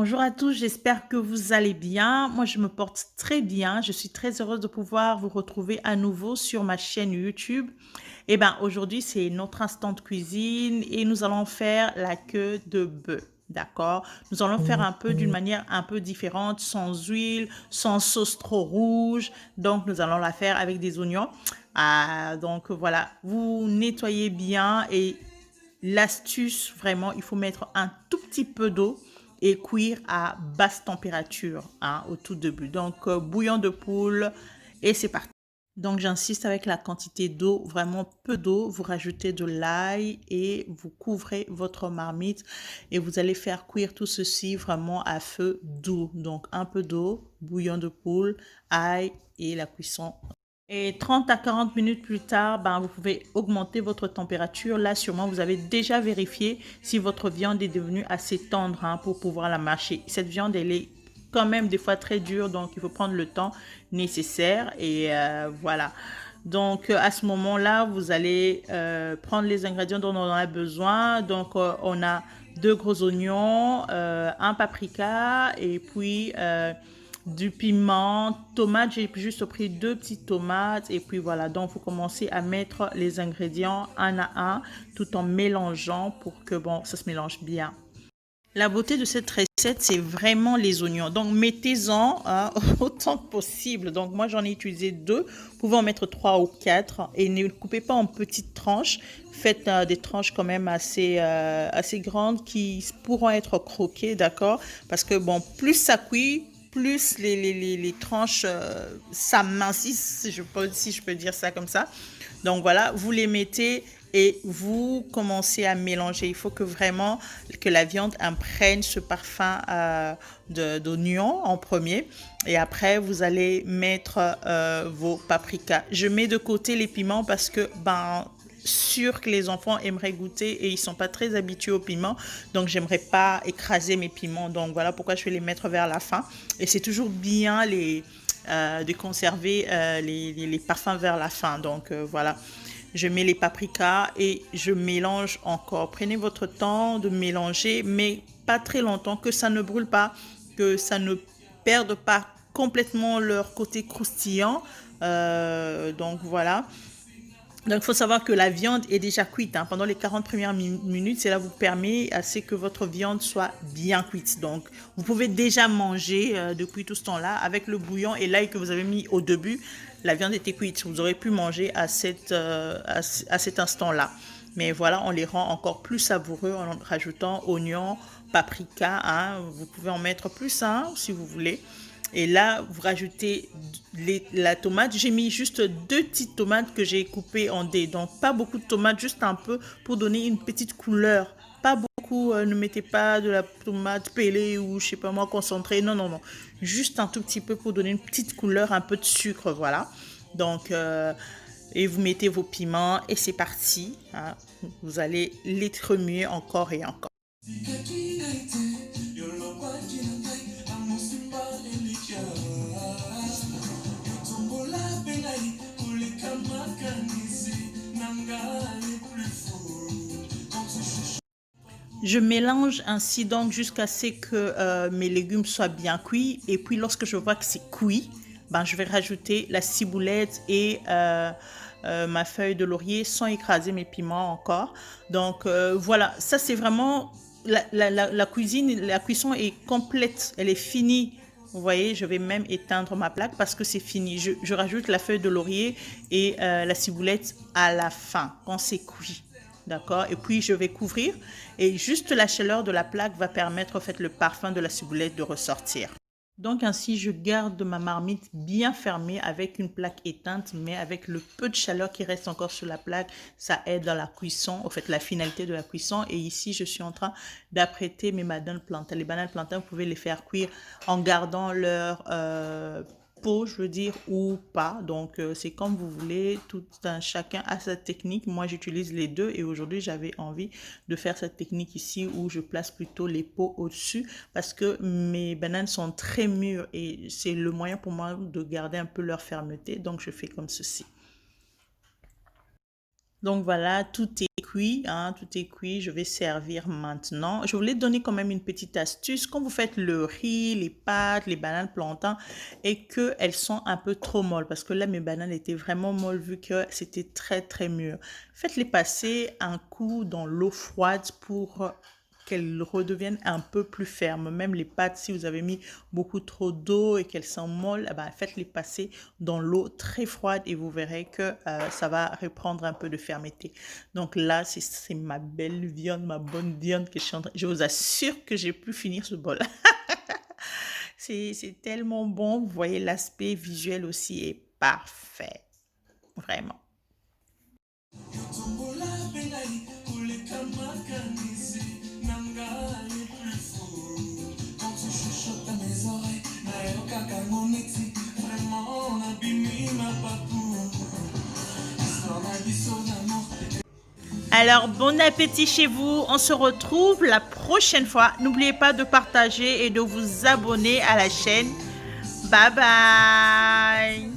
Bonjour à tous, j'espère que vous allez bien. Moi, je me porte très bien. Je suis très heureuse de pouvoir vous retrouver à nouveau sur ma chaîne YouTube. Aujourd'hui, c'est notre instant de cuisine et nous allons faire la queue de bœuf. D'accord? Nous allons faire un peu d'une manière un peu différente, sans huile, sans sauce trop rouge. Donc, nous allons la faire avec des oignons. Donc, voilà, vous nettoyez bien et l'astuce, vraiment, il faut mettre un tout petit peu d'eau et cuire à basse température au tout début. Donc, bouillon de poule et c'est parti. Donc, j'insiste avec la quantité d'eau, vraiment peu d'eau. Vous rajoutez de l'ail et vous couvrez votre marmite et vous allez faire cuire tout ceci vraiment à feu doux. Donc, un peu d'eau, bouillon de poule, ail et la cuisson. Et 30 à 40 minutes plus tard, vous pouvez augmenter votre température. Là, sûrement, vous avez déjà vérifié si votre viande est devenue assez tendre pour pouvoir la mâcher. Cette viande, elle est quand même des fois très dure, donc il faut prendre le temps nécessaire. Et voilà. Donc, à ce moment-là, vous allez prendre les ingrédients dont on a besoin. Donc, on a deux gros oignons, un paprika et puis du piment, tomates, j'ai juste pris deux petites tomates et puis voilà, donc vous commencez à mettre les ingrédients un à un tout en mélangeant pour que ça se mélange bien. La beauté de cette recette, c'est vraiment les oignons. Donc, mettez-en autant que possible. Donc, moi, j'en ai utilisé deux. Vous pouvez en mettre trois ou quatre. Et ne coupez pas en petites tranches. Faites des tranches quand même assez grandes qui pourront être croquées, d'accord? Parce que, plus ça cuit, plus les tranches s'amincissent, si je peux dire ça comme ça. Donc voilà, vous les mettez et vous commencez à mélanger. Il faut que vraiment que la viande imprègne ce parfum d'oignon en premier. Et après, vous allez mettre vos paprikas. Je mets de côté les piments parce que, sûr que les enfants aimeraient goûter et ils sont pas très habitués au piment, donc j'aimerais pas écraser mes piments, donc voilà pourquoi je vais les mettre vers la fin. Et c'est toujours bien de conserver les parfums vers la fin, donc voilà, je mets les paprikas et je mélange encore. Prenez votre temps de mélanger, mais pas très longtemps, que ça ne brûle pas, que ça ne perde pas complètement leur côté croustillant. Donc voilà. Donc, il faut savoir que la viande est déjà cuite. Pendant les 40 premières minutes, cela vous permet à ce que votre viande soit bien cuite. Donc, vous pouvez déjà manger depuis tout ce temps-là avec le bouillon et l'ail que vous avez mis au début. La viande était cuite. Vous aurez pu manger à cet instant-là. Mais voilà, on les rend encore plus savoureux en rajoutant oignons, paprika. Vous pouvez en mettre plus si vous voulez. Et là, vous rajoutez la tomate. J'ai mis juste deux petites tomates que j'ai coupées en dés. Donc, pas beaucoup de tomates, juste un peu pour donner une petite couleur. Pas beaucoup, ne mettez pas de la tomate pelée ou je sais pas moi, concentrée. Non, non, non. Juste un tout petit peu pour donner une petite couleur, un peu de sucre, voilà. Donc, et vous mettez vos piments et c'est parti. Vous allez les remuer encore et encore. Je mélange ainsi donc jusqu'à ce que mes légumes soient bien cuits. Et puis lorsque je vois que c'est cuit, je vais rajouter la ciboulette et ma feuille de laurier sans écraser mes piments encore. Donc voilà, ça c'est vraiment la cuisine, la cuisson est complète, elle est finie. Vous voyez, je vais même éteindre ma plaque parce que c'est fini. Je rajoute la feuille de laurier et la ciboulette à la fin, quand c'est cuit. D'accord? Et puis, je vais couvrir. Et juste la chaleur de la plaque va permettre, en fait, le parfum de la ciboulette de ressortir. Donc, ainsi, je garde ma marmite bien fermée avec une plaque éteinte, mais avec le peu de chaleur qui reste encore sur la plaque, ça aide dans la cuisson, en fait, la finalité de la cuisson. Et ici, je suis en train d'apprêter mes bananes plantains. Les bananes plantains, vous pouvez les faire cuire en gardant leur peau, je veux dire, ou pas. Donc, c'est comme vous voulez. Tout chacun a sa technique. Moi, j'utilise les deux et aujourd'hui, j'avais envie de faire cette technique ici où je place plutôt les peaux au-dessus parce que mes bananes sont très mûres et c'est le moyen pour moi de garder un peu leur fermeté. Donc, je fais comme ceci. Donc voilà, tout est cuit, hein, tout est cuit. Je vais servir maintenant. Je voulais donner quand même une petite astuce. Quand vous faites le riz, les pâtes, les bananes plantains et qu'elles sont un peu trop molles, parce que là, mes bananes étaient vraiment molles vu que c'était très, très mûr. Faites-les passer un coup dans l'eau froide pour qu'elles redeviennent un peu plus fermes. Même les pâtes, si vous avez mis beaucoup trop d'eau et qu'elles sont molles, eh ben, faites-les passer dans l'eau très froide et vous verrez que ça va reprendre un peu de fermeté. Donc là, c'est ma belle viande, ma bonne viande que je suis en train... Je vous assure que j'ai pu finir ce bol. C'est tellement bon. Vous voyez, l'aspect visuel aussi est parfait. Vraiment. Alors, bon appétit chez vous. On se retrouve la prochaine fois. N'oubliez pas de partager et de vous abonner à la chaîne. Bye bye.